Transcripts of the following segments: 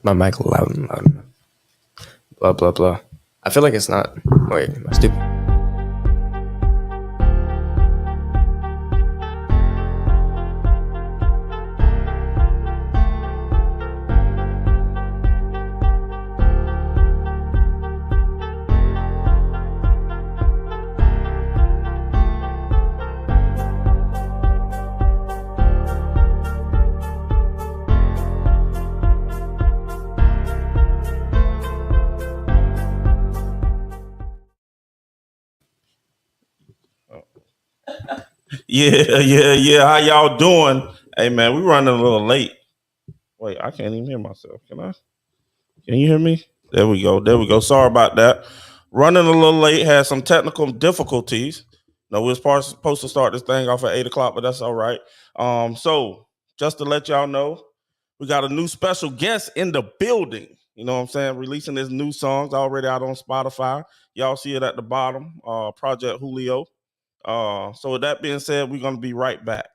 My mic loud and loud. Blah blah blah. I feel like it's not. Wait, am I stupid? Yeah. How y'all doing? Hey man, we running a little late. Wait, I can't even hear myself. Can I? Can you hear me? There we go. There we go. Sorry about that. Running a little late. Had some technical difficulties. No, we was supposed to start this thing off at 8 o'clock, but that's all right. So just to let y'all know, we got a new special guest in the building. You know what I'm saying? Releasing his new songs already out on Spotify. Y'all see it at the bottom. Project Julio. So with that being said, we're gonna be right back.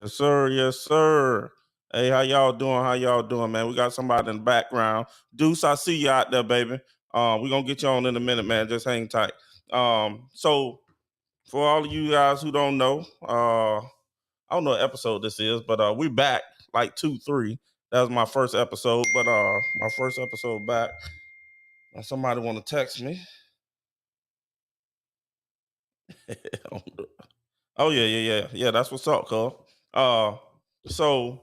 Yes, sir. Yes, sir. Hey, how y'all doing? How y'all doing, man? We got somebody in the background. Deuce, I see you out there, baby. We're gonna get you on in a minute, man. Just hang tight. So for all of you guys who don't know, I don't know what episode this is, but we back like 2, 3. That was my first episode, but my first episode back. Now somebody want to text me. Oh yeah. That's what's up, cuz. So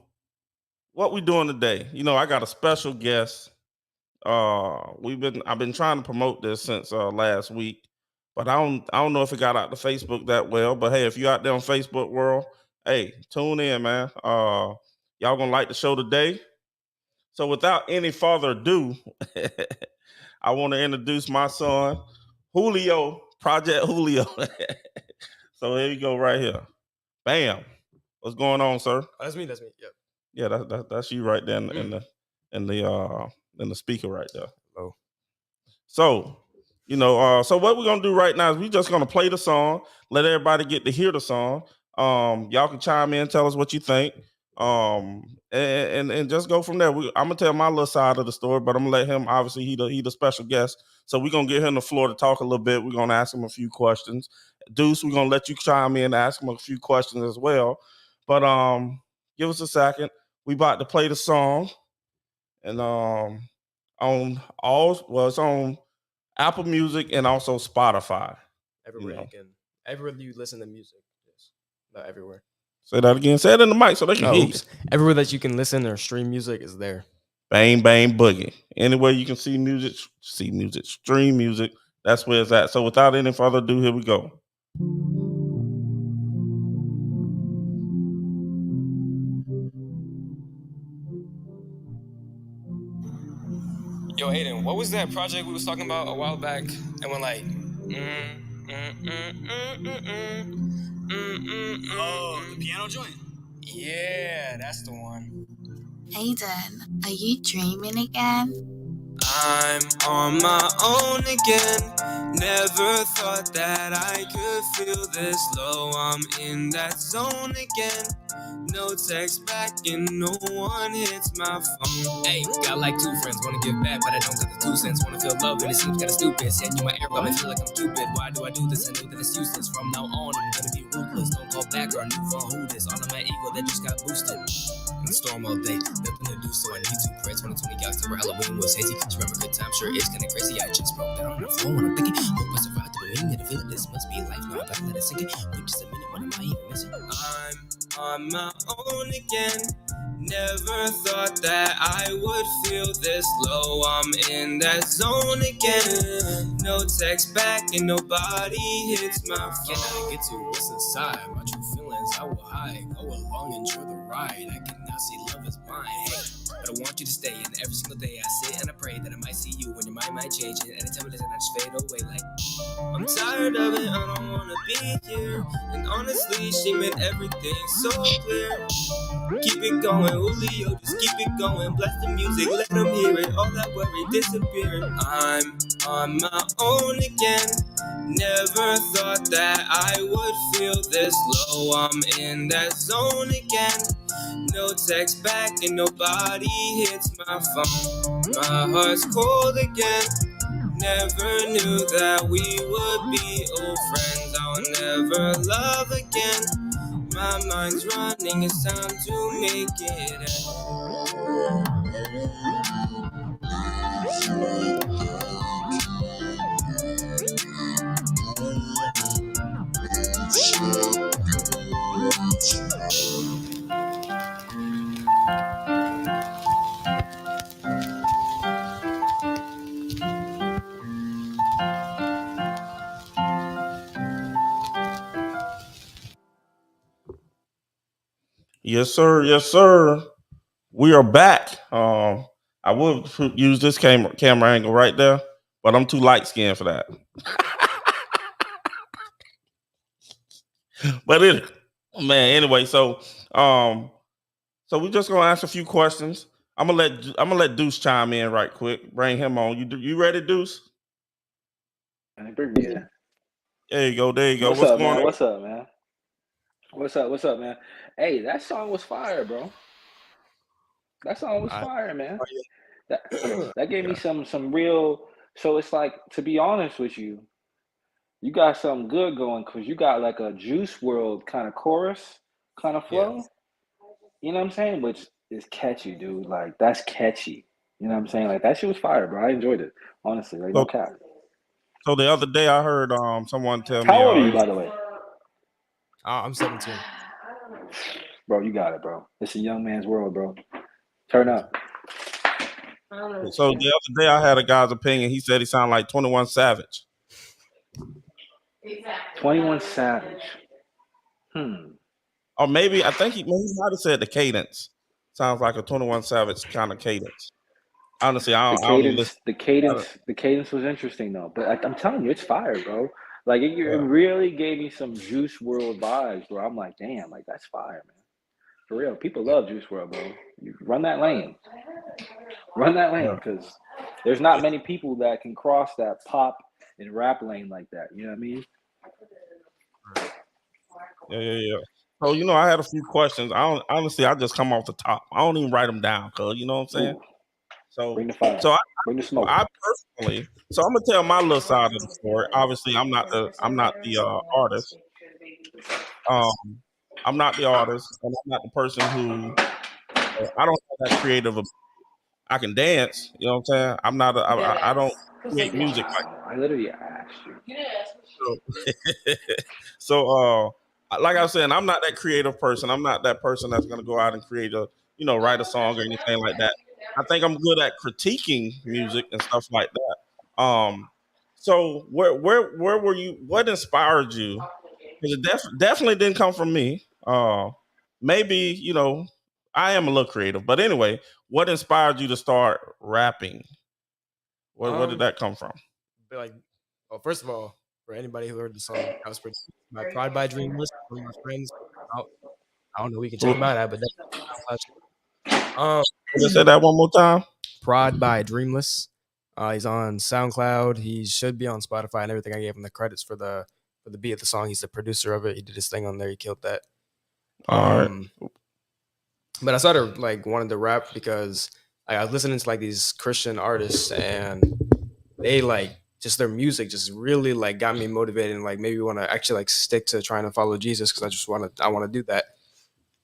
what we doing today? You know, I got a special guest. I've been trying to promote this since last week, but I don't know if it got out to Facebook that well. But hey, if you out there on Facebook world, hey, tune in, man. Y'all gonna like the show today. So without any further ado, I want to introduce my son, Julio, Project Julio. So here you go, right here. Bam. What's going on, sir? Oh, that's me. That's me. Yep. Yeah, that's you right there in the speaker right there. Oh. So, so what we're gonna do right now is we just gonna play the song, let everybody get to hear the song. Y'all can chime in, tell us what you think. And just go from there. I'm gonna tell my little side of the story, but I'm gonna let him. Obviously, he the special guest, so we're gonna get him the floor to talk a little bit. We're gonna ask him a few questions. Deuce, we're gonna let you chime in and ask him a few questions as well. But give us a second. We about to play the song, and on it's on Apple Music and also Spotify. Everywhere you can. Everywhere you listen to music. Yes. Not everywhere. Say that again. Say it in the mic so they can hear you. Everywhere that you can listen or stream music is there. Bang bang boogie. Anywhere you can see music, stream music. That's where it's at. So without any further ado, here we go. Yo, Aiden, what was that project we was talking about a while back? And went like, Oh, the piano joint? Yeah, that's the one. Aiden, are you dreaming again? I'm on my own again. Never thought that I could feel this low. I'm in that zone again. No text back and no one hits my phone. Hey, got like 2 friends, wanna give back, but I don't got the 2 cents. Wanna feel love and it seems kinda stupid. Send you my air, but I feel like I'm stupid. Why do I do this? I know that it's useless. From now on, I'm gonna be ruthless. Don't call back or a new phone. Who this? All of my ego that just got boosted. In the storm all day, nothing to do, so I need to pray. 2020 October, Halloween was hazy. Just remember good time, sure it's kinda crazy. I just broke down on the phone when I'm thinking, hope I survived the beginning of the feeling. This must be life. Now I gotta let it sink in. Wait just a minute, what am I even missing? I'm on my own again. Never thought that I would feel this low. I'm in that zone again. No text back and nobody hits my phone. Can I get to what's inside? My true feelings I will hide. Go along, enjoy the ride. I cannot see love as mine. Hey, but I want you to stay. And every single day I sit and I pray that I might see you when your mind might change. And anytime it doesn't, I just fade away like I'm tired of it, I don't wanna be here. And honestly, she made everything so clear. Keep it going, Julio, just keep it going. Bless the music, let them hear it. All that worry disappearing. I'm on my own again. Never thought that I would feel this low. I'm in that zone again. No text back and nobody hits my phone. My heart's cold again. Never knew that we would be old friends. I'll never love again. My mind's running, it's time to make it end. Yes, sir. Yes, sir. We are back. I would use this camera angle right there, but I'm too light skinned for that. But anyway, so we just gonna ask a few questions. I'm gonna let Deuce chime in right quick. Bring him on. You ready, Deuce? Yeah. There you go. There you go. What's up, going man? on? What's up, man? What's up, man? Hey, that song was fire, bro. That song was fire, man. That gave me some real. So it's like, to be honest with you, you got something good going because you got like a Juice WRLD kind of chorus kind of flow. Yeah. You know what I'm saying? Which is catchy, dude. Like, that's catchy. You know what I'm saying? Like, that shit was fire, bro. I enjoyed it, honestly. Like, no cap. So the other day I heard someone tell me. How old are you, by the way? I'm 17. Bro, you got it, bro. It's a young man's world, bro. Turn up. So the other day I had a guy's opinion. He said he sounded like 21 Savage. 21 Savage. Or maybe I think he might have said the cadence. Sounds like a 21 Savage kind of cadence. Honestly, I don't listen. The cadence was interesting though. But I'm telling you, it's fire, bro. Like it really gave me some Juice WRLD vibes, bro. I'm like, damn, like that's fire, man. For real, people love Juice WRLD, bro. You run that lane. Run that lane, because there's not many people that can cross that pop and rap lane like that. You know what I mean? Yeah. So I had a few questions. I just come off the top. I don't even write them down, cause you know what I'm saying. Ooh. So Bring the fire. Bring the smoke. I personally, so I'm gonna tell my little side of the story. Obviously, I'm not the artist. I'm not the artist, and I'm not the person who. I don't have that creative. I can dance. You know what I'm saying? I'm not. I don't create music like that. I literally asked you. So, like I was saying, I'm not that creative person. I'm not that person that's gonna go out and create write a song or anything like that. I think I'm good at critiquing music and stuff like that. So where were you? What inspired you? Because it definitely didn't come from me. Maybe I am a little creative, but anyway, what inspired you to start rapping? Where did that come from? Well, first of all, for anybody who heard the song, that was produced by Prod by Dreamless, one of my friends. I don't know, we can check him out at, but Just say that one more time. Prod by Dreamless. He's on SoundCloud. He should be on Spotify and everything. I gave him the credits for the beat of the song. He's the producer of it. He did his thing on there. He killed that. All right. But I started wanted to rap because I was listening to these Christian artists, and they just their music just really got me motivated and maybe want to actually stick to trying to follow Jesus, because I want to do that.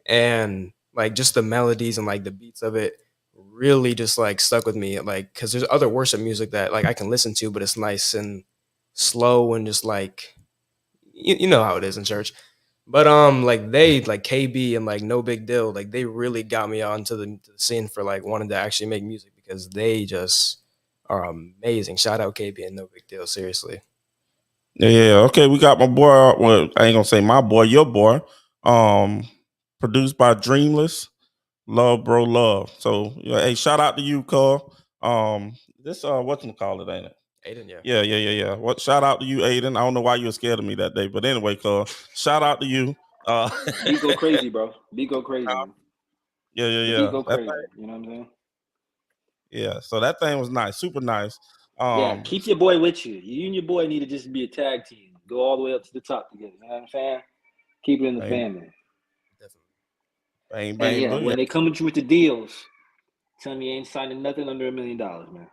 And just the melodies and the beats of it really just stuck with me, because there's other worship music that I can listen to, but it's nice and slow and just you know how it is in church. But they KB and No Big Deal, they really got me onto the scene for wanting to actually make music, because they just are amazing. Shout out KB and No Big Deal, seriously. Yeah. Okay, we got my boy. Well, I ain't gonna say my boy, your boy. Produced by Dreamless. Love, bro, love. So hey, shout out to you, Carl. This whatchamacallit, ain't it? Aiden, yeah. Yeah. What? Shout out to you, Aiden. I don't know why you were scared of me that day, but anyway, cuz shout out to you. Beat go crazy, bro. Beat go crazy, man. The beat Yeah. go crazy. You know what I'm saying? Yeah. So that thing was nice, super nice. Yeah, keep your boy with you. You and your boy need to just be a tag team. Go all the way up to the top together. You know what I'm saying? Keep it in the family. Definitely. Bang, And bang, yeah, booyah. when they come at you with the deals, tell me you ain't signing nothing under $1 million, man.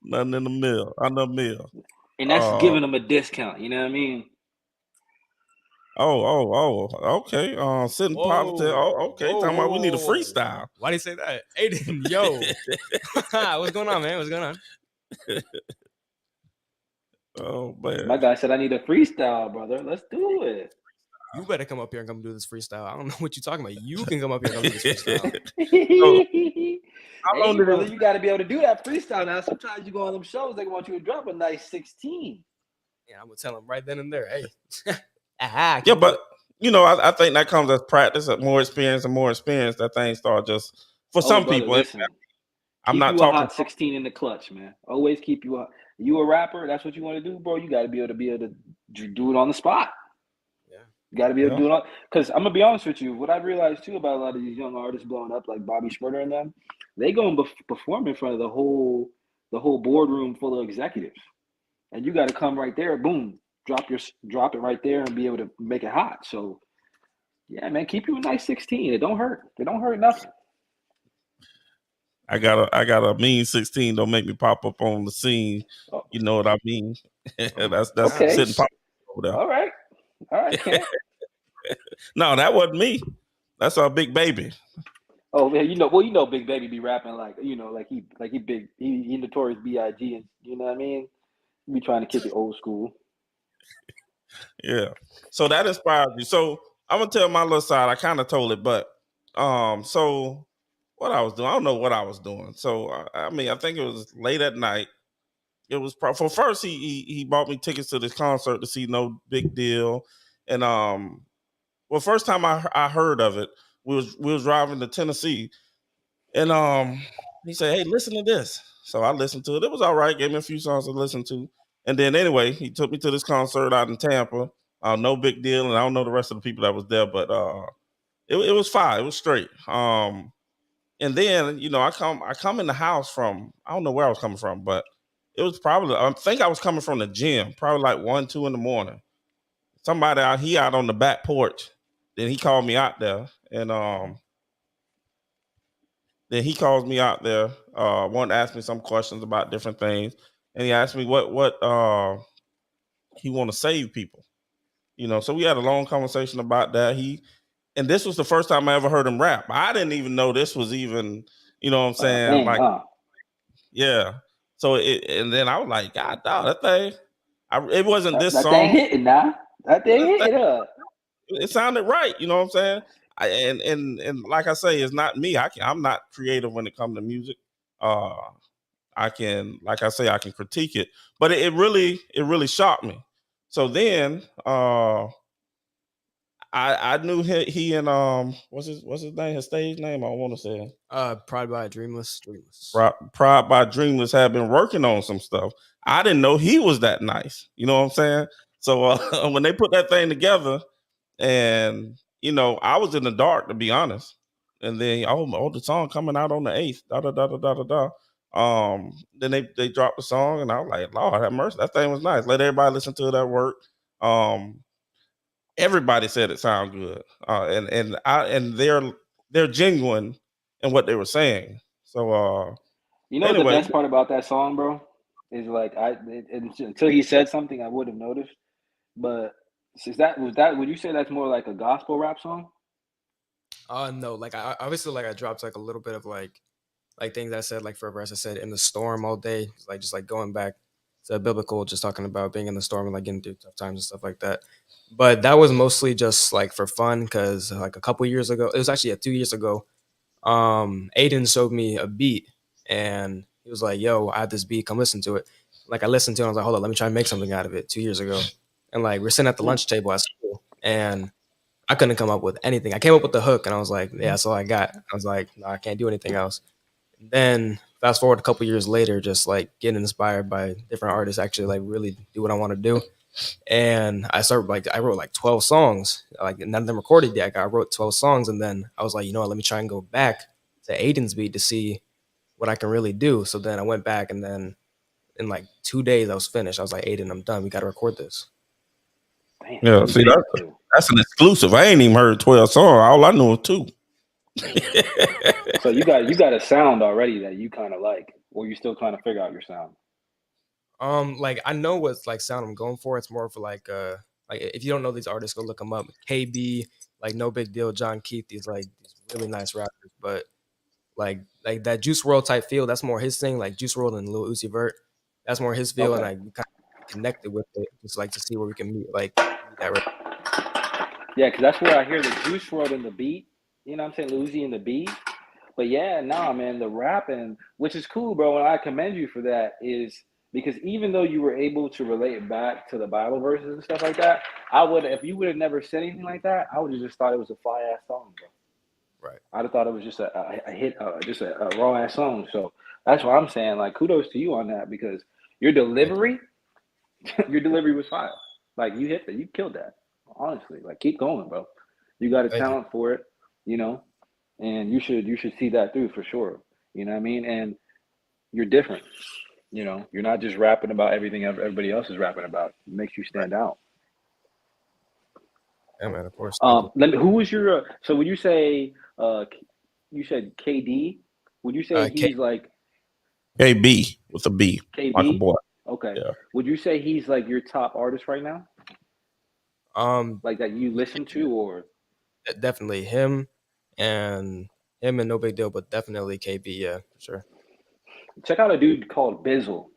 Nothing in the mill. Under a mill. And that's giving them a discount. You know what I mean? Okay. Sitting positive. Oh, okay. Talking about we need a freestyle. Why do you say that? Aiden, yo. What's going on, man? What's going on? Oh man. My guy said I need a freestyle, brother. Let's do it. You better come up here and come do this freestyle. I don't know what you're talking about. You can come up here and come do this freestyle. How long Hey, did brother, it? you got to be able to do that freestyle now. Sometimes you go on them shows, they want you to drop a nice 16. Yeah, I'm gonna tell him right then and there. Hey, Yeah, but you know, I think that comes as practice, more experience, and more experience. That thing start just for some brother, people. Listen, I'm keep not you talking a hot 16 in the clutch, man. Always keep you up. You a rapper? That's what you want to do, bro. You got to be able to do it on the spot. Yeah, you got to be able to do it on. Because I'm gonna be honest with you, what I've realized too about a lot of these young artists blowing up, like Bobby Shmurda and them, they go and perform in front of the whole boardroom full of executives, and you got to come right there, boom, drop it right there, and be able to make it hot. So, yeah, man, keep you a nice 16. It don't hurt. It don't hurt nothing. I got a mean 16. Don't make me pop up on the scene. Oh. You know what I mean? That's Okay. sitting pop over there. All right, Ken. No, that wasn't me. That's our big baby. Oh man, you know Big Baby be rapping like he notorious B.I.G. and you know what I mean. He be trying to kick it old school. Yeah. So that inspired you. So I'm gonna tell my little side. I kind of told it, but so what I was doing, I don't know what I was doing. So I mean, I think it was late at night. It was for first he bought me tickets to this concert to see No Big Deal, and well, first time I heard of it, we was driving to Tennessee, and he said, "Hey, listen to this." So I listened to it. It was all right. Gave me a few songs to listen to, and then anyway, he took me to this concert out in Tampa. No Big Deal, and I don't know the rest of the people that was there, but it was fine. It was straight. And then you know I come in the house from, I don't know where I was coming from, but it was probably, I think I was coming from the gym, probably like 1-2 in the morning. Somebody out on the back porch. Then he called me out there, and then he calls me out there. Wanted to ask me some questions about different things, and he asked me what he want to save people. You know, so we had a long conversation about that. And this was the first time I ever heard him rap. I didn't even know this was even, you know what I'm saying? Yeah. So and then I was like, God dog, that thing. It wasn't this that song. Thing hitting now. That thing hitting up. It sounded right, you know what I'm saying? And like I say, it's not me. I'm not creative when it comes to music. I can, like I say, I can critique it, but it really shocked me. So then I knew he and what's his name? His stage name? I want to say Pride by Dreamless. Pride by Dreamless had been working on some stuff. I didn't know he was that nice. You know what I'm saying? So when they put that thing together, and you know, I was in the dark, to be honest. And then the song coming out on the 8th. Da da da da da da da. Then they dropped the song, and I was like, Lord have mercy, that thing was nice. Let everybody listen to that work. Everybody said it sounded good, and they're genuine in what they were saying. So you know anyway, the best part about that song, bro, is like until he said something, I would have noticed. But would you say that's more like a gospel rap song? No, like I obviously, like I dropped like a little bit of like things I said, like for a verse I said in the storm all day, like just like going back to biblical, just talking about being in the storm and like getting through tough times and stuff like that. But that was mostly just like for fun, because like a couple years ago, it was actually 2 years ago, Aiden showed me a beat and he was like, yo, I have this beat, come listen to it. Like I listened to it, I was like, hold on, let me try and make something out of it 2 years ago. And like we're sitting at the lunch table at school, and I couldn't come up with anything. I came up with the hook, and I was like, yeah, that's all I got. I was like, no, I can't do anything else. Then fast forward a couple years later, just like getting inspired by different artists, actually like really do what I want to do. And I wrote like 12 songs, like none of them recorded yet. I wrote 12 songs, and then I was like, you know what, let me try and go back to Aiden's beat to see what I can really do. So then I went back, and then in like 2 days I was finished. I was like, Aiden, I'm done. We got to record this. Damn, Yeah, see that's an exclusive. I ain't even heard 12 songs. All I know is 2. So you got a sound already that you kind of like, or you still trying to figure out your sound? Like I know what's like sound I'm going for. It's more for like if you don't know these artists, go look them up. KB, like No Big Deal, John Keith, these really nice rappers. But like that Juice WRLD type feel, that's more his thing. Like Juice WRLD and Lil Uzi Vert, that's more his feel, Okay. and I kind of connected with it, just like to see where we can meet. Like that. Yeah, because that's where I hear the Juice WRLD in the beat. You know what I'm saying? Lil Uzi in the beat. But yeah, nah, man, the rapping, which is cool, bro. And I commend you for that, is because even though you were able to relate back to the Bible verses and stuff like that, if you would have never said anything like that, I would have just thought it was a fly ass song, bro. Right. I'd have thought it was just a hit, just a raw ass song. So that's what I'm saying. Like, kudos to you on that, because your delivery, was fire. Like, you killed that. Honestly, like, keep going, bro. You got a talent for it, you know. And you should see that through for sure. You know what I mean? And you're different. You know, you're not just rapping about everything everybody else is rapping about. It makes you stand out. Yeah, man, of course. Who was your? So would you say? You said KD. Would you say he's like KB with a B, KB? like a boy. Okay. Yeah. Would you say he's like your top artist right now? Like that you listen to, or definitely him. And No Big Deal, but definitely KB, yeah, for sure. Check out a dude called Bizzle.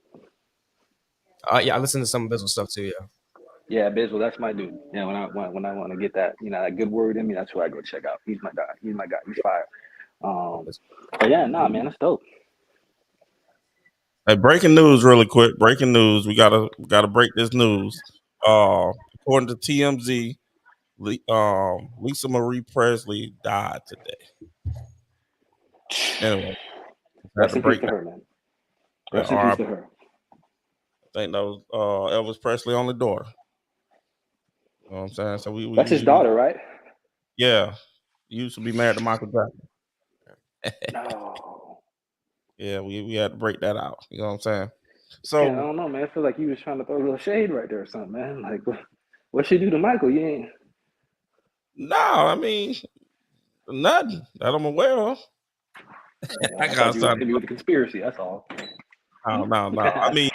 Yeah, I listen to some Bizzle stuff too, yeah. Yeah, Bizzle, that's my dude. Yeah, when I want to get that, that good word in me, that's who I go check out. He's my guy. He's fire. But yeah, nah, man, that's dope. Hey, breaking news, really quick. Breaking news. We gotta break this news. According to TMZ, Lisa Marie Presley died today. Anyway, rest in peace to her, man. Rest in peace to her. I think that was Elvis Presley's only daughter. You know what I'm saying? So that's his daughter, right? Yeah, he used to be married to Michael Jackson. No. Yeah, we had to break that out. You know what I'm saying? So I don't know, man. I feel like you was trying to throw a little shade right there or something, man. Like, what she do to Michael? You ain't. No, I mean nothing that I'm aware of. I got something with the conspiracy. That's all. No. I mean,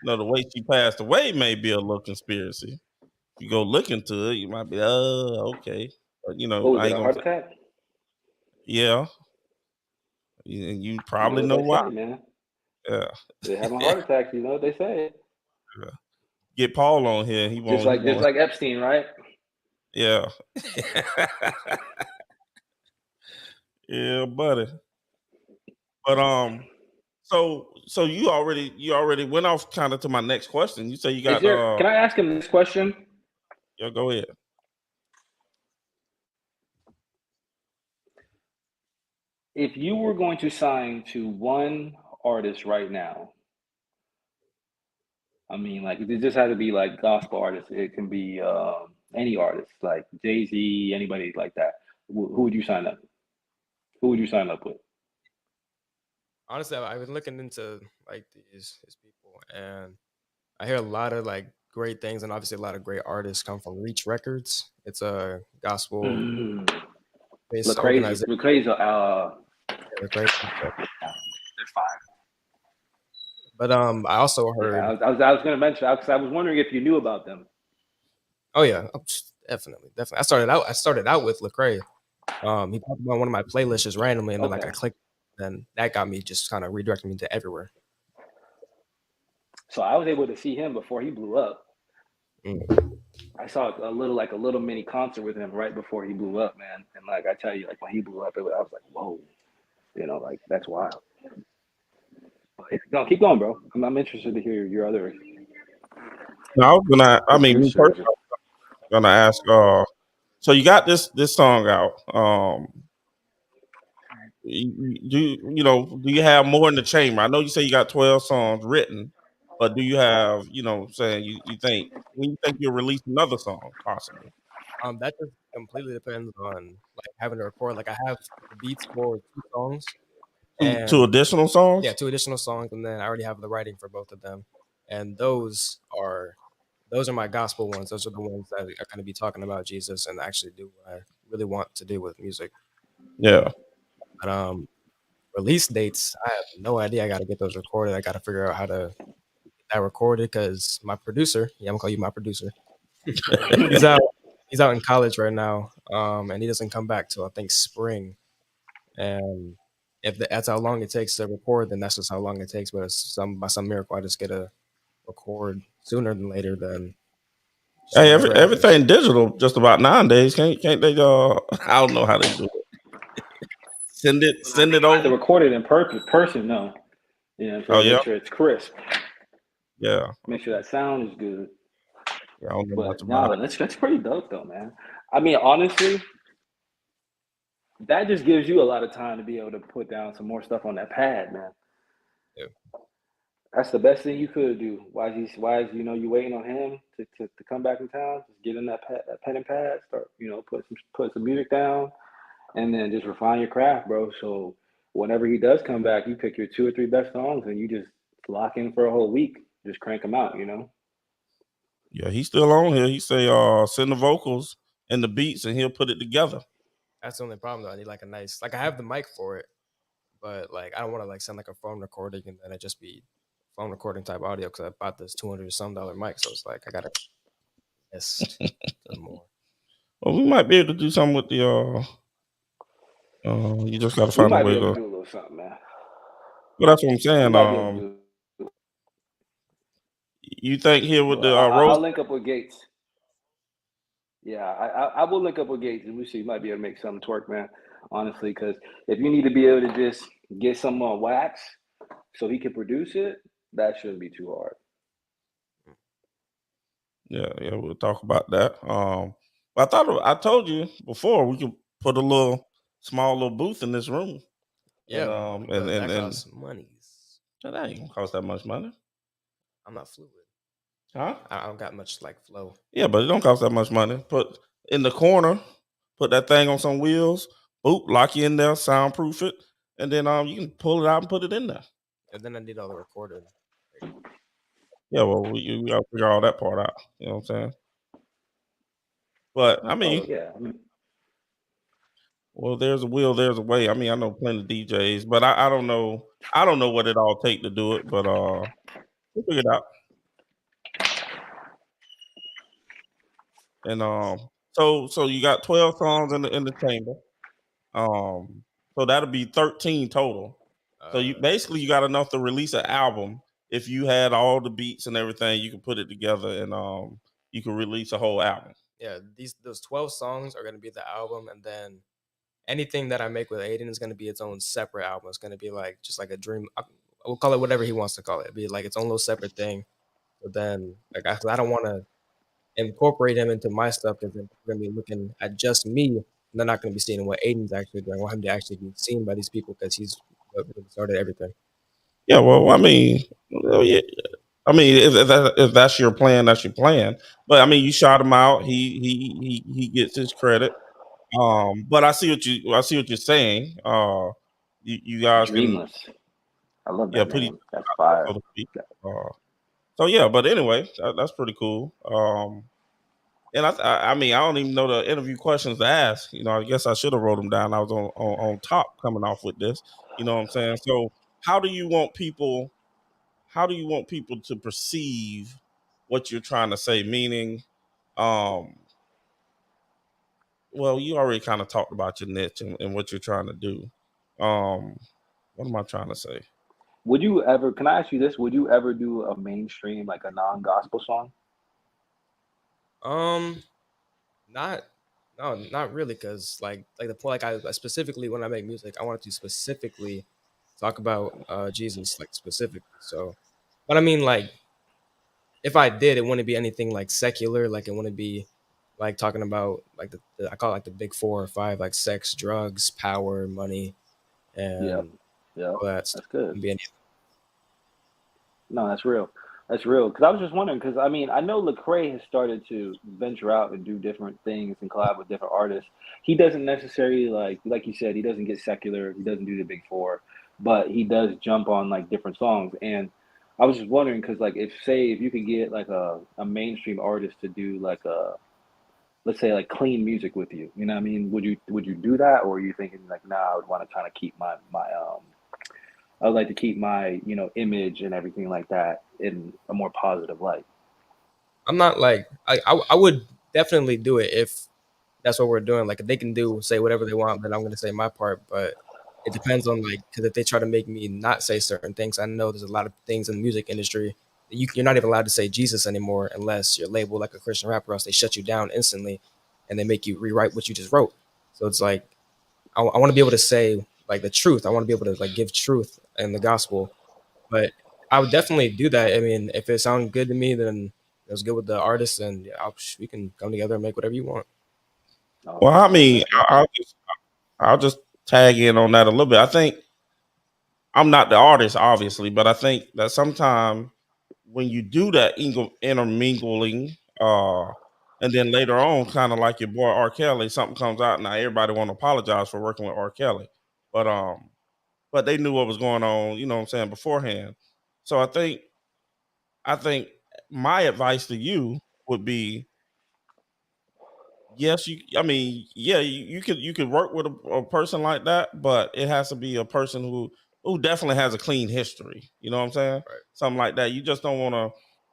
the way she passed away may be a little conspiracy. If you go look into it, you might be, okay. But I ain't heart attack? Yeah. You probably know why. Say, man. Yeah. They having heart attacks, you know what they say. Yeah. Get Paul on here. He won't just like Epstein, right? Yeah. Yeah, buddy. But so you already went off kind of to my next question. You say you got can I ask him this question? Yeah, go ahead. If you were going to sign to one artist right now, I mean, like, it just had to be like gospel artists. It can be any artist, like Jay-Z, anybody like that. Who would you sign up? Who would you sign up with? Honestly, I've been looking into like these people, and I hear a lot of like great things, and obviously a lot of great artists come from Reach Records. It's a gospel based organization. They're fine. But I also heard. Yeah, I was going to mention because I was wondering if you knew about them. Oh yeah, definitely. I started out with Lecrae. He popped up on one of my playlists just randomly, and then like I clicked, and that got me just kind of redirecting me to everywhere. So I was able to see him before he blew up. I saw a little mini concert with him right before he blew up, man. And like I tell you, like when he blew up, I was like, whoa, like that's wild. No, keep going, bro. I'm interested to hear your other. No, me personally, I'm gonna ask. So you got this song out. do you have more in the chamber? I know you say you got 12 songs written, but do you have, saying you think when you think you'll release another song possibly? That just completely depends on like having to record. Like I have the beats for 2 songs, Two and additional yeah, songs? 2 additional songs, and then I already have the writing for both of them, and those are my gospel ones. Those are the ones that are going to be talking about Jesus and actually do what I really want to do with music. Yeah. But release dates, I have no idea. I got to get those recorded. I got to figure out how to get that recorded because my producer, yeah, I'm gonna call you my producer. He's out. He's out in college right now, and he doesn't come back till I think spring. And if that's how long it takes to record, then that's just how long it takes. But if by some miracle I just get a record sooner than later, then just Hey, whatever happens. everything digital just about nowadays. Can't they? I don't know how they do it. Send it You have to over. record it in person, no. You know, Oh so yeah, make sure it's crisp. yeah. Make sure that sound is good. Yeah, I don't know much But no, about it. that's pretty dope though, man. I mean, honestly, that just gives you a lot of time to be able to put down some more stuff on that pad, man. Yeah. That's the best thing you could do. Why is you waiting on him to come back in town? Just get in that pen and pad, start put some music down, and then just refine your craft, bro. So whenever he does come back, you pick your 2 or 3 best songs and you just lock in for a whole week. Just crank them out, Yeah, he's still on here. He say, send the vocals and the beats, and he'll put it together. That's the only problem though. I need like a nice, like I have the mic for it, but like I don't want to like sound like a phone recording and then it just be phone recording type audio because I bought this $200 mic, so it's like I gotta invest some more. Well, we might be able to do something with the. You just got to We find a might be way able to to. do a little something, man. Well, that's what I'm We saying. might be able to do. You think here with the I'll roast? link up with Gates. Yeah, I will link up with Gates and we see might be able to make something twerk, man. Honestly, because if you need to be able to just get some on wax so he can produce it, that shouldn't be too hard. Yeah, we'll talk about that. I told you before we could put a small little booth in this room. Yeah, And that costs monies. that ain't gonna cost that much money, I'm not fluid. huh? I don't got much like flow. Yeah, but it don't cost that much money. Put in the corner, put that thing on some wheels, boop, lock you in there, soundproof it, and then you can pull it out and put it in there. And then I need all the recording. Yeah, well, we gotta figure all that part out. You know what I'm saying? But I mean, yeah. well, there's a will, there's a way. I mean, I know plenty of DJs, but I don't know. I don't know what it all take to do it, but we'll figure it out. And so you got 12 songs in the chamber. So that'll be 13 total. So you basically you got enough to release an album. If you had all the beats and everything, you can put it together and you can release a whole album. Yeah, those 12 songs are gonna be the album, and then anything that I make with Aiden is gonna be its own separate album. It's gonna be like just like a dream. We'll call it whatever he wants to call it. It'll be like its own little separate thing. But then like I don't want to incorporate him into my stuff because then we're gonna be looking at just me. And they're not gonna be seeing what Aiden's actually doing. I want him to actually be seen by these people because he's what really started everything. Yeah, well, I mean, yeah. I mean, if that's your plan, that's your plan. But I mean, you shot him out. He gets his credit. But I see what you're saying. You guys can Dreamless. I love that put name. That's fire. so to speak. So yeah, but anyway, that's pretty cool. And I mean, I don't even know the interview questions to ask. You know, I guess I should have wrote them down. I was on top coming off with this. You know what I'm saying? So how do you want people to perceive what you're trying to say? Meaning, well, you already kind of talked about your niche and what you're trying to do. What am I trying to say? Would you ever? Can I ask you this? Would you ever do a mainstream like a non-gospel song? Not no, not really, because like the point, like I specifically when I make music, I wanted to specifically talk about Jesus, like specifically. So, but I mean, like if I did, it wouldn't be anything like secular. Like it wouldn't be like talking about like the I call it like the big 4 or 5, like sex, drugs, power, money, Yep. and Yep. all that stuff. That's good. Can be any- No, that's real. That's real. Because I was just wondering. Because I mean, I know Lecrae has started to venture out and do different things and collab with different artists. He doesn't necessarily like you said, he doesn't get secular. He doesn't do the big four, but he does jump on like different songs. And I was just wondering because like if you could get like a mainstream artist to do like a, let's say, like clean music with you, you know what I mean? Would you do that, or are you thinking like, nah, I would want to kind of keep my I would like to keep my, image and everything like that in a more positive light. I'm not like I would definitely do it if that's what we're doing. Like if they can do say whatever they want, then I'm gonna say my part. But it depends on like because if they try to make me not say certain things, I know there's a lot of things in the music industry that you're not even allowed to say Jesus anymore unless you're labeled like a Christian rapper, else they shut you down instantly, and they make you rewrite what you just wrote. So it's like I want to be able to say like the truth. I want to be able to like give truth in the gospel. But I would definitely do that. I mean, if it sounded good to me, then it was good with the artist, and yeah, we can come together and make whatever you want. Oh, Well, I okay, mean, okay. I'll just tag in on that a little bit. I think I'm not the artist, obviously, but I think that sometimes when you do that intermingling, and then later on, kind of like your boy R. Kelly, something comes out now, everybody want to apologize for working with R. Kelly, but they knew what was going on, you know what I'm saying, beforehand. So I think my advice to you would be yes, I mean, yeah, you could work with a person like that, but it has to be a person who definitely has a clean history. You know what I'm saying? Right. Something like that. You just don't want to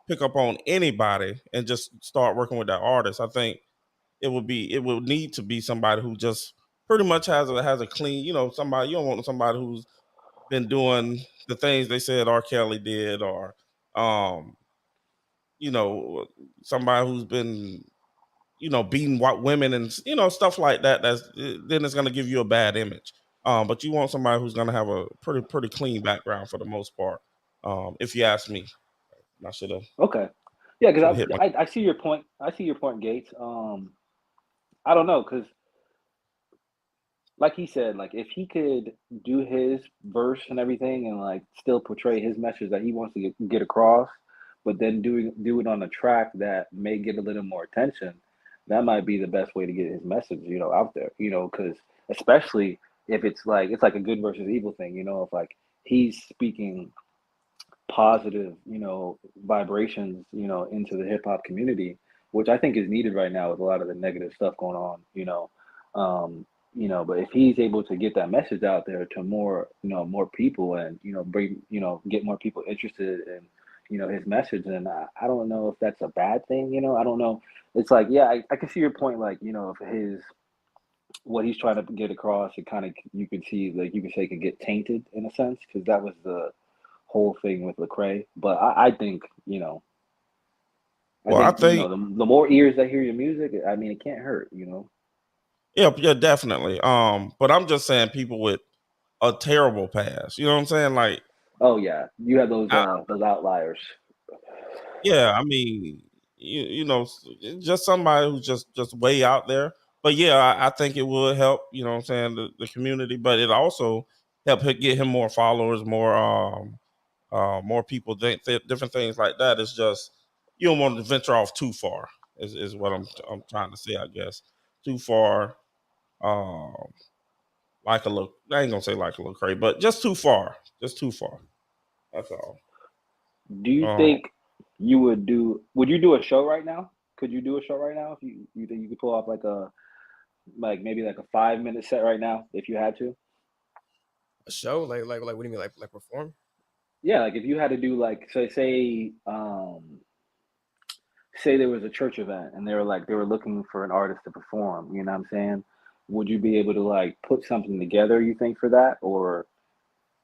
pick up on anybody and just start working with that artist. I think it would need to be somebody who just pretty much has a clean, somebody. You don't want somebody who's been doing the things they said R. Kelly did, or um, you know, somebody who's been beating white women and stuff like that. Then it's going to give you a bad image. But you want somebody who's going to have a pretty clean background for the most part. If you ask me, I should have Okay. Yeah, should because have hit my. I see your point. I see your point, Gates. I don't know, because like he said, like if he could do his verse and everything and like still portray his message that he wants to get across, but then do it on a track that may get a little more attention, that might be the best way to get his message, out there, because especially if it's like a good versus evil thing, if like he's speaking positive, vibrations, into the hip hop community, which I think is needed right now with a lot of the negative stuff going on, but if he's able to get that message out there to more people and, bring, get more people interested in, his message, then I don't know if that's a bad thing, I don't know. It's like, yeah, I can see your point, like, if what he's trying to get across, it kind of, you could see, like, you could say it could get tainted in a sense, because that was the whole thing with Lecrae. But I think, Well, I think the more ears that hear your music, I mean, it can't hurt. yeah, definitely. But I'm just saying people with a terrible past. You know what I'm saying? Like, Oh yeah, you have I, those outliers. yeah, I mean, just somebody who's just way out there. But yeah, I think it would help. You know what I'm saying, the community, but it also help get him more followers, more people, different things like that. It's just you don't want to venture off too far. Is what I'm trying to say. I guess too far. Um, like a little. I ain't gonna say like a little crazy, but just too far. Just too far. That's all. Do you Um, think would you do a show right now? Could you do a show right now if you think you could pull off like maybe like a 5 minute set right now if you had to? A show, like what do you mean, like perform? Yeah, like if you had to do like say there was a church event and they were looking for an artist to perform, you know what I'm saying? Would you be able to like put something together, you think, for that? Or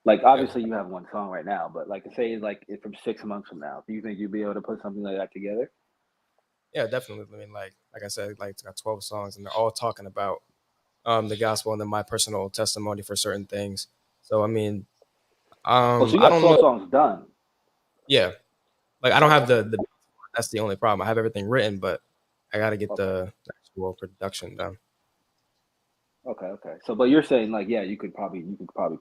like Yeah, obviously you have one song right now, but like say like from 6 months from now, do you think you'd be able to put something like that together? yeah, definitely. I mean, like I said, like it's got 12 songs, and they're all talking about the gospel and then my personal testimony for certain things. So I mean, Oh, so you I got don't 12 know. songs done. Yeah, like I don't have Okay. the that's the only problem. I have everything written, but I got to get Okay. the actual production done. Okay. So, but you're saying like, yeah, you could probably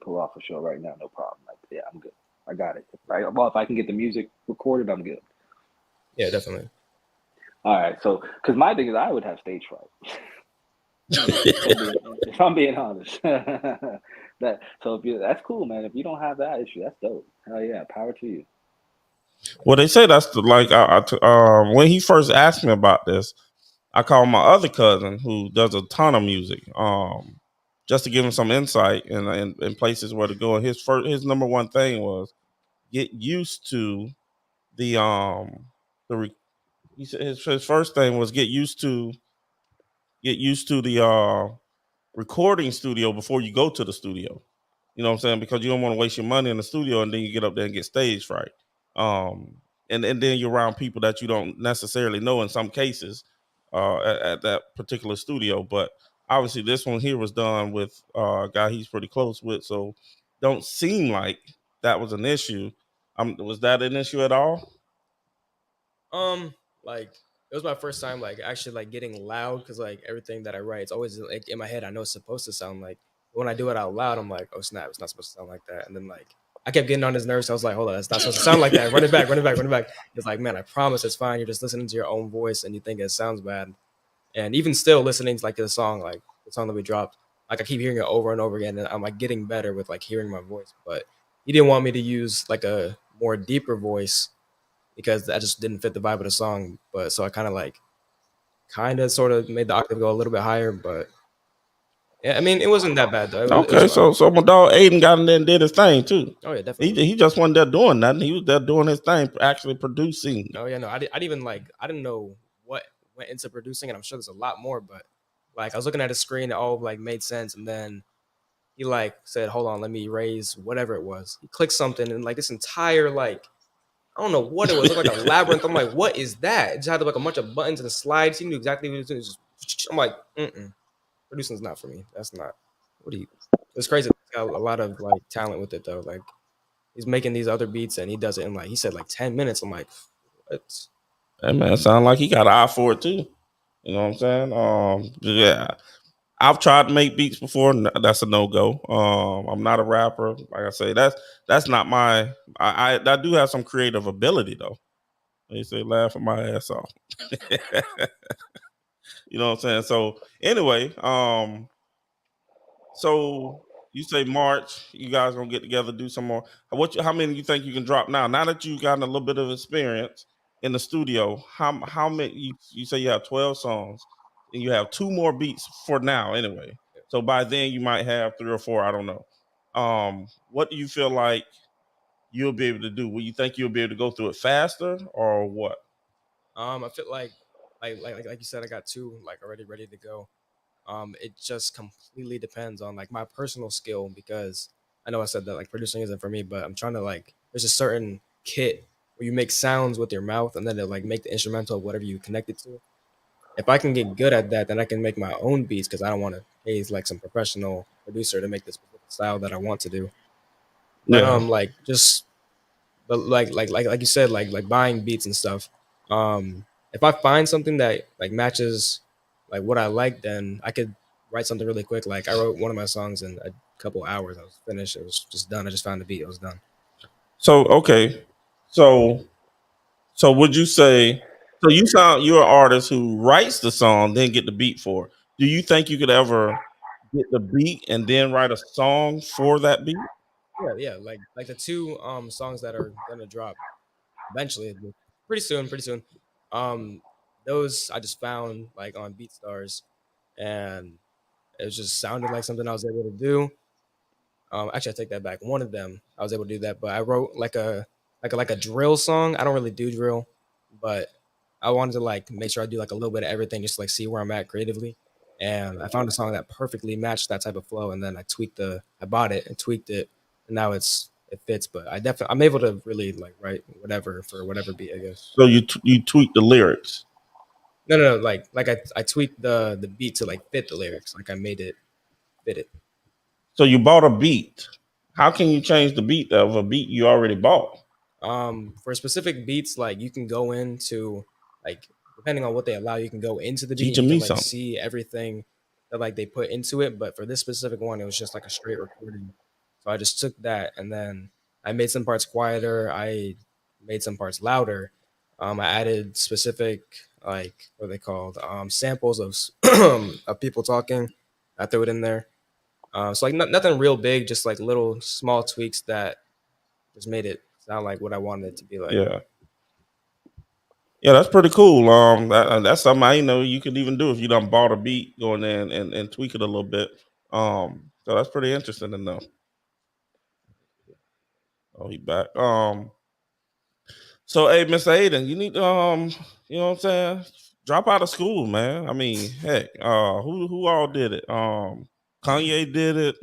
pull off a show right now, no problem. Like, yeah, I'm good. I got it. Right. Well, if I can get the music recorded, I'm good. Yeah, definitely. All right. So, because my thing is, I would have stage fright. If I'm being honest, that's cool, man. If you don't have that issue, that's dope. Hell yeah, power to you. Well, they say that's when he first asked me about this, I called my other cousin who does a ton of music, just to give him some insight in places where to go. And his number one thing was get used to the he said his first thing was get used to the recording studio before you go to the studio. You know what I'm saying? Because you don't want to waste your money in the studio and then you get up there and get stage fright. Um, and then you're around people that you don't necessarily know in some cases at that particular studio. But obviously, this one here was done with a guy he's pretty close with, so don't seem like that was an issue. Was that an issue at all? Like it was my first time like actually like getting loud because like everything that I write, it's always like in my head. I know it's supposed to sound like. But when I do it out loud, I'm like, oh snap, it's not supposed to sound like that. And then like I kept getting on his nerves. So I was like, hold on, it's not supposed to sound like that. Run it back, run it back, run it back. It's like, man, I promise it's fine. You're just listening to your own voice and you think it sounds bad. And even still listening to like the song, like the song that we dropped, like I keep hearing it over and over again, and I'm like getting better with like hearing my voice. But he didn't want me to use like a more deeper voice because that just didn't fit the vibe of the song. But so I kind of sort of made the octave go a little bit higher. But yeah, I mean, it wasn't that bad though. It Okay, was fine. so my dog Aiden got in there and did his thing too. Oh yeah, definitely. He just wasn't there doing nothing. He was there doing his thing, actually producing. Oh yeah, no, I didn't even like I didn't know what went into producing, and I'm sure there's a lot more. But like I was looking at his screen, it all like made sense, and then he like said, "Hold on, let me erase whatever it was." He clicked something, and like this entire like I don't know what it was. It looked like a labyrinth. I'm like, what is that? It just had like a bunch of buttons and slides. He knew exactly what he was doing. I'm like, producing's not for me. That's not. What do you? It's crazy. He's got a lot of like talent with it though. Like he's making these other beats and he does it in like he said like 10 minutes. I'm like, what? That man sound like he got an eye for it too. You know what I'm saying? Yeah. I've tried to make beats before. That's a no go. I'm not a rapper. Like I say, that's not my. I do have some creative ability though. They say laughing my ass off. You know what I'm saying? So anyway, so you say March, you guys gonna get together, do some more. How many you think you can drop now? Now that you've gotten a little bit of experience in the studio, how many you say you have 12 songs and you have 2 more beats for now anyway. So by then you might have 3 or 4, I don't know. What do you feel like you'll be able to do? Will you think you'll be able to go through it faster or what? I feel like you said, I got two like already ready to go. It just completely depends on like my personal skill because I know I said that like producing isn't for me, but I'm trying to like there's a certain kit where you make sounds with your mouth and then it'll like make the instrumental of whatever you connect it to. If I can get good at that, then I can make my own beats because I don't want to pay like some professional producer to make this style that I want to do. But Yeah. like just but like you said, like buying beats and stuff. If I find something that like matches like what I like, then I could write something really quick. Like I wrote one of my songs in a couple hours. I was finished. It was just done. I just found the beat. It was done. So okay. So So would you say so you're an artist who writes the song, then get the beat for it. Do you think you could ever get the beat and then write a song for that beat? Yeah, yeah. Like the two songs that are gonna drop eventually, pretty soon, pretty soon. Um, those I just found like on BeatStars, and it just sounded like something I was able to do. Actually, I take that back. One of them, I was able to do that, but I wrote like a drill song. I don't really do drill, but I wanted to like make sure I do like a little bit of everything, just to, like see where I'm at creatively. And I found a song that perfectly matched that type of flow, and then I bought it and tweaked it, and now it fits. But I'm able to really like write whatever for whatever beat, I guess. So you tweak the lyrics. No. I tweaked the beat to like fit the lyrics. Like I made it fit it. So you bought a beat. How can you change the beat of a beat you already bought? For specific beats, like you can go into like depending on what they allow, you can go into the beat and Teaching you can me like something. see everything. that like they put into it, but for this specific one, it was just like a straight recording. So I just took that and then I made some parts quieter. I made some parts louder. I added specific like what are they called samples of of people talking. I threw it in there. So like nothing real big, just like little small tweaks that just made it sound like what I wanted it to be like. Yeah. Yeah, that's pretty cool. That's something I know you could even do if you done bought a beat, go in there and tweak it a little bit. So that's pretty interesting to know. Oh, he back. So hey, Mr. Aiden, you need to you know what I'm saying? Drop out of school, man. I mean, heck, who all did it? Kanye did it,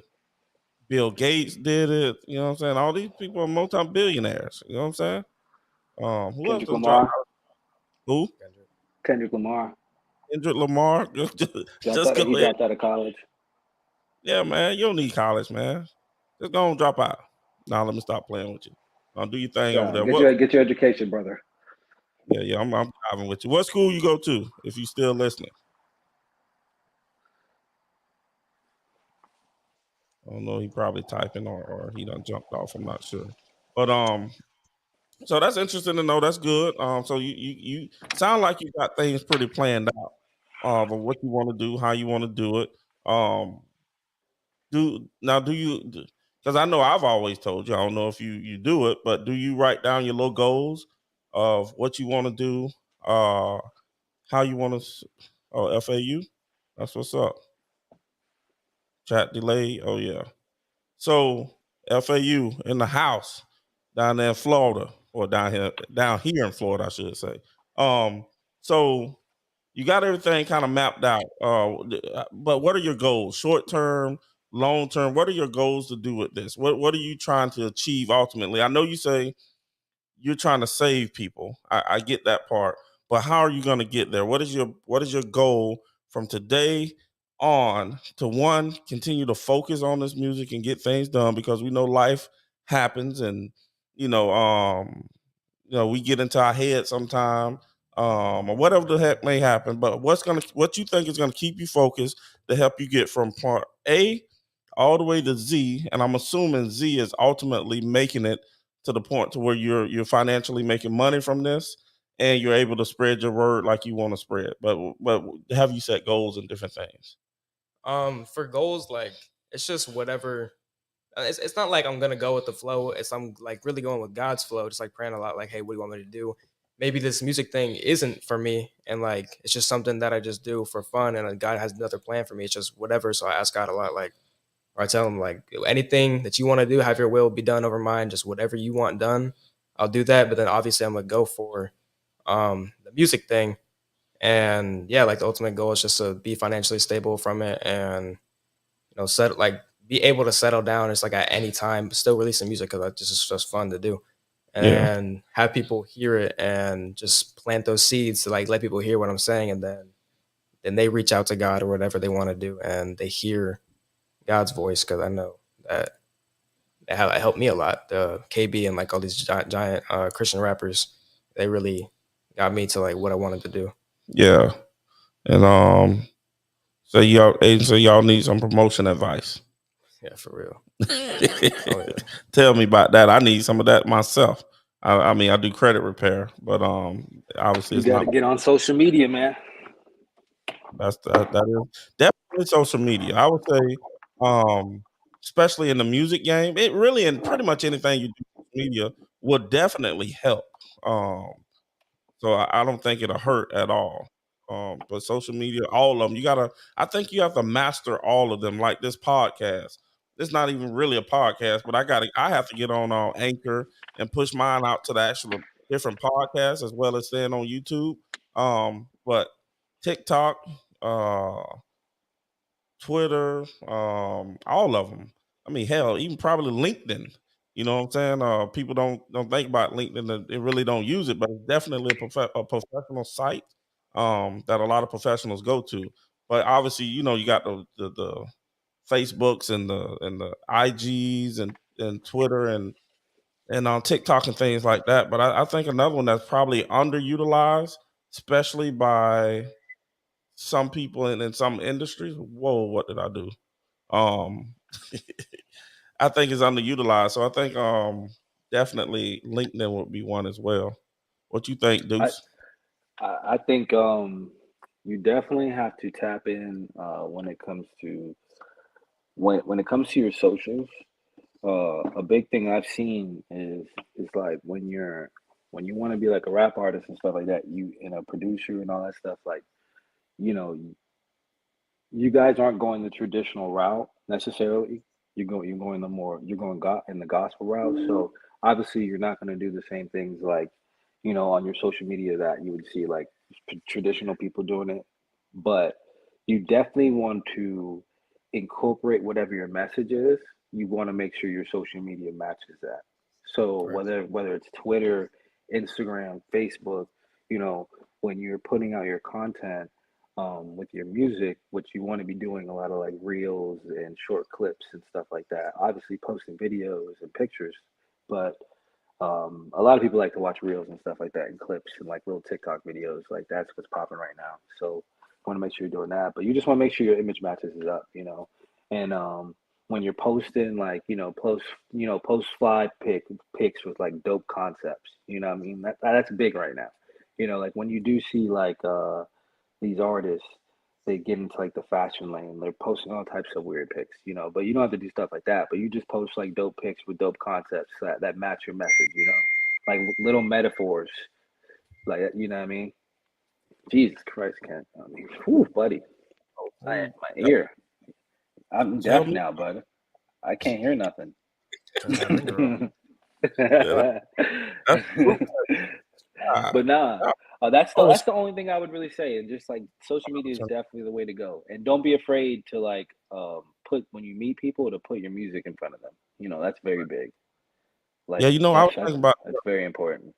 Bill Gates did it, you know what I'm saying? All these people are multi-billionaires, you know what I'm saying? Who else Kendrick done dropped Lamar. out? Who? Kendrick Lamar. Kendrick Lamar? Just go He ahead. dropped out of college. Yeah, man, you don't need college, man. Just go and drop out. Now let me stop playing with you. Do your thing over there. Get your education, brother. Yeah, I'm driving with you. What school you go to if you still listening? I don't know. He probably typing or he done jumped off. I'm not sure. But so that's interesting to know. That's good. So you sound like you got things pretty planned out. Of what you want to do, how you want to do it. Do you? Because I know I've always told you. I don't know if you do it, but do you write down your little goals of what you want to do? How you want to? Oh, FAU. That's what's up. Chat delay. Oh yeah. So FAU in the house down there in Florida, or down here in Florida, I should say. So you got everything kind of mapped out. But what are your goals? Short term, long term. What are your goals to do with this? What are you trying to achieve ultimately? I know you say you're trying to save people. I get that part, but how are you going to get there? What is your goal from today on to one continue to focus on this music and get things done, because we know life happens, and you know we get into our head sometime, or whatever the heck may happen. But what you think is gonna keep you focused to help you get from part A all the way to Z, and I'm assuming Z is ultimately making it to the point to where you're financially making money from this, and you're able to spread your word like you want to spread. But have you set goals and different things? For goals, like it's just whatever. It's not like I'm gonna go with the flow. It's I'm like really going with God's flow, just like praying a lot. Like, hey, what do you want me to do? Maybe this music thing isn't for me, and like it's just something that I just do for fun. And God has another plan for me. It's just whatever. So I ask God a lot, like, or I tell Him like, anything that you want to do, have Your will be done over mine. Just whatever you want done, I'll do that. But then obviously I'm gonna go for the music thing, and yeah, like the ultimate goal is just to be financially stable from it, and set like be able to settle down. It's like at any time, but still releasing music because it's just fun to do, Yeah, and have people hear it and just plant those seeds to like let people hear what I'm saying, and then they reach out to God or whatever they want to do, and they hear God's voice because I know that it helped me a lot. The KB and like all these giant Christian rappers, they really got me to like what I wanted to do. yeah, and so y'all need some promotion advice. Yeah, for real. Oh yeah. Tell me about that. I need some of that myself. I mean, I do credit repair, but obviously You it's got not. to get on social media, man. That is definitely social media. I would say, especially in the music game, it really, and pretty much anything you do on social media will definitely help. Um, so I don't think it'll hurt at all. But social media, all of them, I think you have to master all of them. Like this podcast, it's not even really a podcast, but I have to get on Anchor and push mine out to the actual different podcasts as well as staying on YouTube. But TikTok, uh, Twitter, all of them. I mean, hell, even probably LinkedIn. You know what I'm saying? People don't think about LinkedIn. They really don't use it, but it's definitely a professional site that a lot of professionals go to. But obviously, you got the Facebooks and the IGs and Twitter and on TikTok and things like that. But I think another one that's probably underutilized, especially by some people in some industries. Whoa, what did I do? Um, I think it's underutilized. So I think definitely LinkedIn would be one as well. What you think, I Deuce? I think you definitely have to tap in when it comes to when it comes to your socials. A big thing I've seen is like when you want to be like a rap artist and stuff like that, you and a producer and all that stuff, like you know, you guys aren't going the traditional route necessarily. You're going in the gospel route. So obviously you're not going to do the same things like, on your social media that you would see like traditional people doing it. But you definitely want to incorporate whatever your message is. You want to make sure your social media matches that. So Right. whether it's Twitter, Instagram, Facebook, you know, when you're putting out your content with your music, which you want to be doing a lot of like reels and short clips and stuff like that. Obviously, posting videos and pictures, but a lot of people like to watch reels and stuff like that and clips and like little TikTok videos. Like that's what's popping right now. So want to make sure you're doing that, but you just want to make sure your image matches is up, and when you're posting like post fly pics with like dope concepts, what I mean that's big right now. Like when you do see like these artists, they get into like the fashion lane. They're posting all types of weird pics, but you don't have to do stuff like that. But you just post like dope pics with dope concepts that match your message, like little metaphors, like what I mean. Jesus Christ, Kent. I mean, whew, buddy, my ear. I'm Tell deaf me. now, bud. I can't hear nothing. Turn that ringer on. Yeah, that's true. But nah, I that's was the only thing I would really say. And just like social media is definitely the way to go. And don't be afraid to like put when you meet people to put your music in front of them. That's very big. yeah, Like I was thinking about that's very important.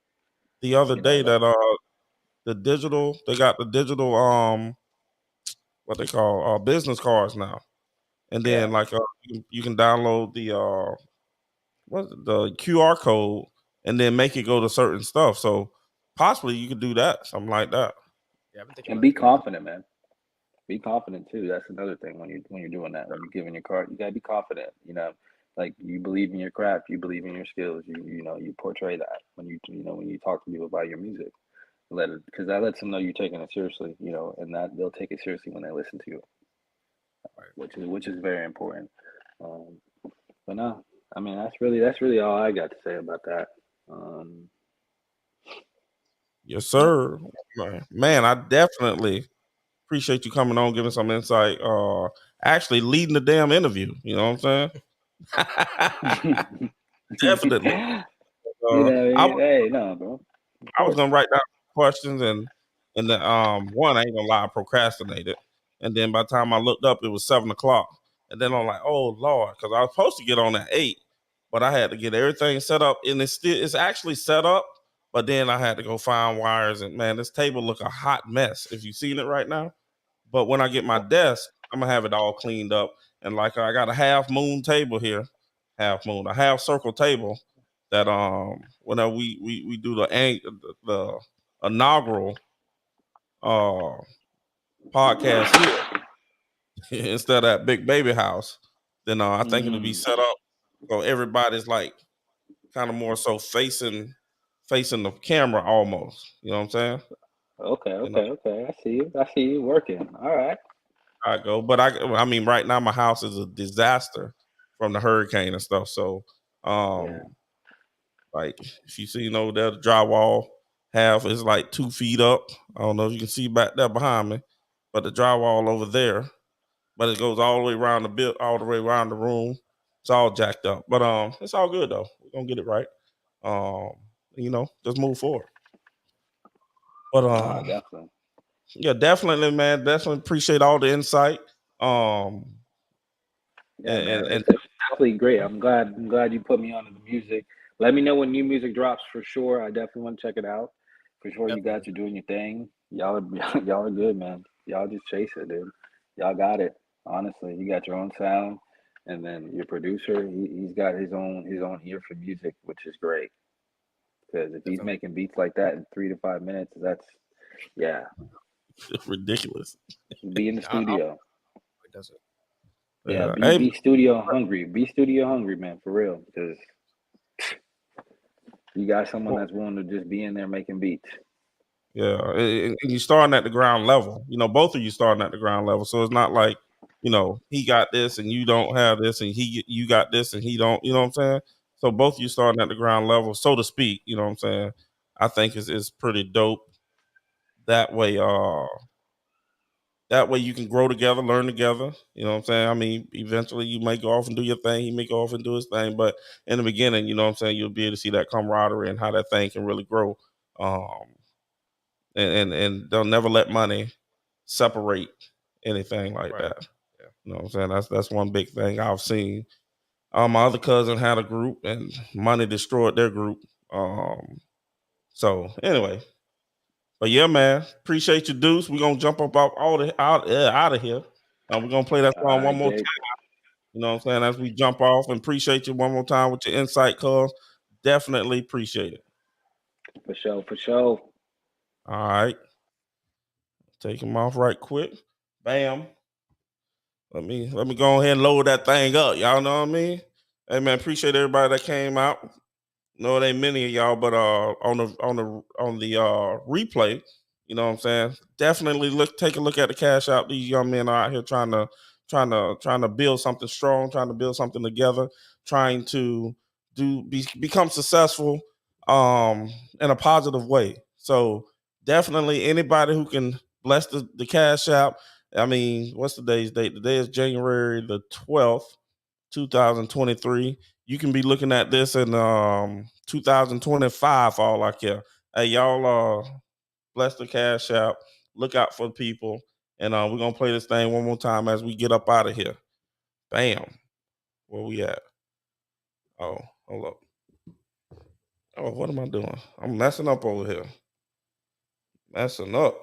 the other day Like that the digital they got the digital what they call business cards now, and then yeah. like you can download the the QR code and then make it go to certain stuff. So possibly you could do that, something like that. Yeah, I've been thinking And about be doing that. confident, man. Be confident too. That's another thing when you're doing that. When you're giving your card, you gotta be confident. Like you believe in your craft, you believe in your skills. You portray that when you talk to people about your music. Let it because that lets them know you're taking it seriously. And that they'll take it seriously when they listen to you, Right. which is very important. Um, but no, I mean that's really all I got to say about that. Um, Yes, sir. Man, I definitely appreciate you coming on, giving some insight. Actually leading the damn interview. You know what I'm saying? Definitely. I was hey, no, bro. Of I was course. gonna write down questions and the one I ain't gonna lie, I procrastinated. And then by the time I looked up, it was 7 o'clock. And then I'm like, oh Lord, because I was supposed to get on at 8, but I had to get everything set up, and it's actually set up, but then I had to go find wires, and man, this table look a hot mess if you seen it right now. But when I get my desk, I'm gonna have it all cleaned up. And like I got a half moon table here, a half circle table that whenever we do the inaugural uh podcast here instead of that big baby house, then I think it'll be Mm, set up so everybody's like kind of more so facing the camera almost. You know what I'm saying? okay, You know, okay, okay. I see you. I see you working. All right. I go, but I mean, right now my house is a disaster from the hurricane and stuff. So, Yeah. um, like if you see, over there, the drywall half is like 2 feet up. I don't know if you can see back there behind me, but the drywall over there, but it goes all the way around all the way around the room. It's all jacked up, but it's all good though. We're gonna get it right. Um, just move forward. But Nah, definitely. yeah, definitely, man. Definitely appreciate all the insight. Um, Yeah, and, man. and, and It's definitely great. I'm glad you put me onto the music. Let me know when new music drops for sure. I definitely want to check it out. For sure, you Definitely. guys are doing your thing. Y'all are y'all are good, man. Y'all just chase it, dude. Y'all got it. Honestly, you got your own sound, and then your producer, he's got his own ear for music, which is great. Because if he's Definitely. making beats like that in 3 to 5 minutes, that's yeah. Ridiculous. Be in the studio. It doesn't. Yeah, Hey, be studio hungry. Be studio hungry, man, for real. Because you got someone that's willing to just be in there making beats. yeah, and you starting at the ground level. Both of you starting at the ground level. So it's not like, he got this and you don't have this, and you got this and he don't. You know what I'm saying? So both of you starting at the ground level, so to speak. You know what I'm saying? I think it's pretty dope. That way, you can grow together, learn together. You know what I'm saying? I mean, eventually you may go off and do your thing. He may go off and do his thing. But in the beginning, you know what I'm saying, you'll be able to see that camaraderie and how that thing can really grow. And they'll never let money separate anything like Right. that. You know what I'm saying? That's one big thing I've seen. My other cousin had a group and money destroyed their group. So anyway, but yeah, man, appreciate you, Deuce. We're gonna jump up out of here. We're gonna play that All song one right, more time. Jake. You know what I'm saying? As we jump off, and appreciate you one more time with your insight, cuz. Definitely appreciate it. For sure, for sure. All right. Take him off right quick. Bam. Let me go ahead and load that thing up. Y'all know what I mean? Hey man, appreciate everybody that came out. No, it ain't many of y'all, but on the replay, you know what I'm saying? Definitely take a look at the cash out. These young men are out here trying to build something strong, trying to build something together, trying to become successful in a positive way. So definitely anybody who can bless the cash out. I mean, what's today's date? Today is January the 12th, 2023. You can be looking at this in 2025 for all I care. Hey, y'all bless the cash out. Look out for people. And we're gonna play this thing one more time as we get up out of here. Bam. Where we at? Oh, hold up. Oh, what am I doing? I'm messing up over here. Messing up.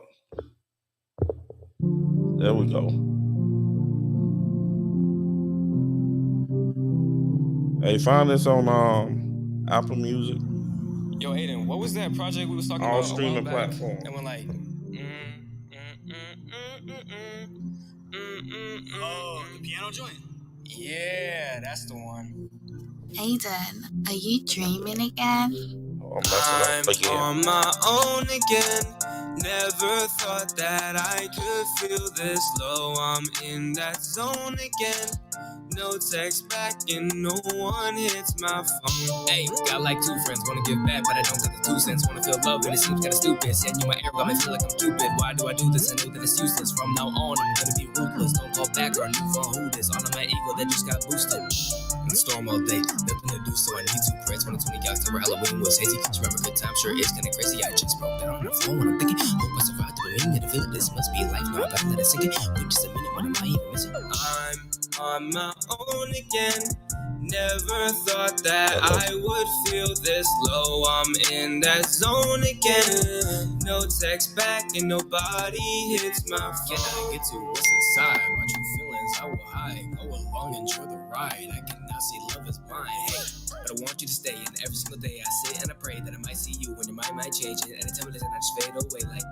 There we go. Hey, find this on Apple Music. Yo, Aiden, what was that project we was talking All about a while streaming back? platforms. And we're like, oh, the piano joint. Yeah, that's the one. Aiden, are you dreaming again? Oh, I'm messing up I'm again. on my own again. Never thought that I could feel this low. I'm in that zone again. No text back and no one hits my phone. Hey, got like two friends, wanna give back, but I don't got the 2 cents. Wanna feel love, and it seems kinda stupid. Send you my air, got me feel like I'm Cupid. Why do I do this? I know that it's useless. From now on, I'm gonna be ruthless. Don't call back or a new phone. Who this? All of my ego that just got boosted. In the storm all day, nothing to do, so I need to pray. 2020 October, Halloween was hazy. Just remember good time, sure it's kinda crazy. I just broke down on the phone when I'm thinking, hope I survived the beginning of the feeling. This must be life. No, I'm about to let it sink in. Wait just a minute, what am I even missing? I'm on my own again. Never thought that I would feel this low. I'm in that zone again. No text back and nobody hits my Can phone. I get to what's inside? My true feelings, I will hide. Go along, enjoy the ride. I cannot see love is blind. Hey, but I want you to stay. And every single day I sit and I pray that I might see you when your mind might change. And anytime I listen, I just fade away like.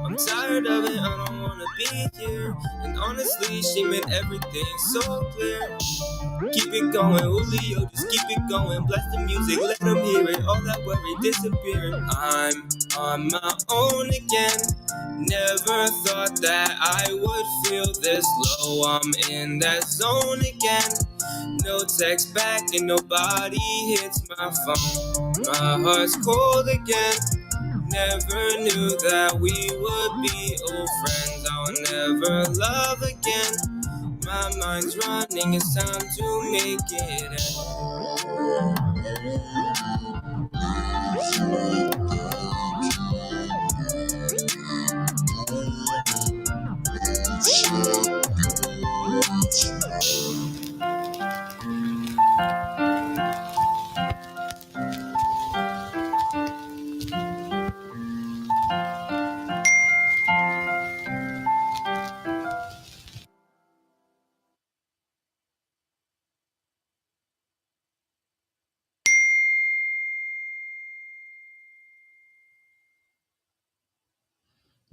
I'm tired of it, I don't wanna be here. And honestly, she made everything so clear. Keep it going, Julio, just keep it going. Bless the music, let them hear it. All that worry disappearing. I'm on my own again. Never thought that I would feel this low. I'm in that zone again. No text back and nobody hits my phone. My heart's cold again. Never knew that we would be old friends. I'll never love again. My mind's running, it's time to make it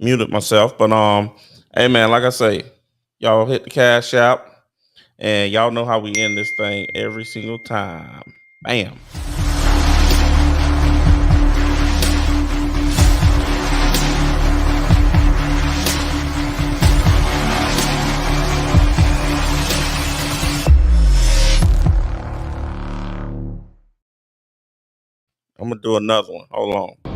muted myself. But hey man, like I say, y'all hit the Cash App, and y'all know how we end this thing every single time. Bam. I'm gonna do another one. Hold on.